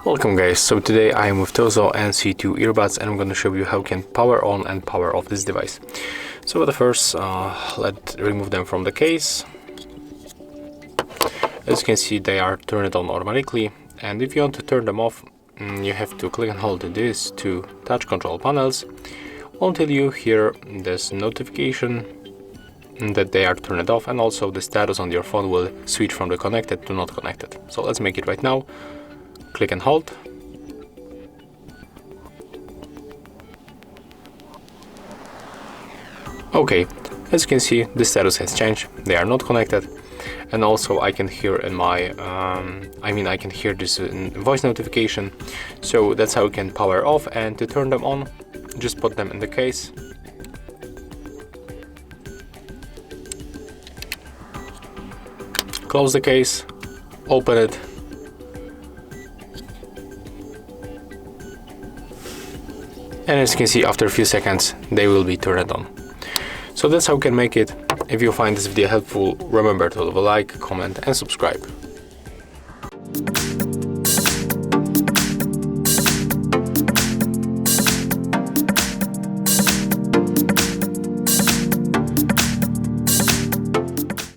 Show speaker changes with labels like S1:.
S1: Welcome guys, so today I am with Tozo NC2 earbuds and I'm going to show you how you can power on and power off this device. So at the first, let's remove them from the case. As you can see, they are turned on automatically, and if you want to turn them off, you have to click and hold these two touch control panels until you hear this notification that they are turned off, and also the status on your phone will switch from the connected to not connected. So let's make it right now. Click and hold. Okay, as you can see, the status has changed. They are not connected, and also I can hear in my I can hear this voice notification. So that's how you can power off. And to turn them on, just put them in the case. Close the case, open it, and as you can see, after a few seconds they will be turned on. So that's how you can make it. If you find this video helpful, remember to leave a like, comment and subscribe.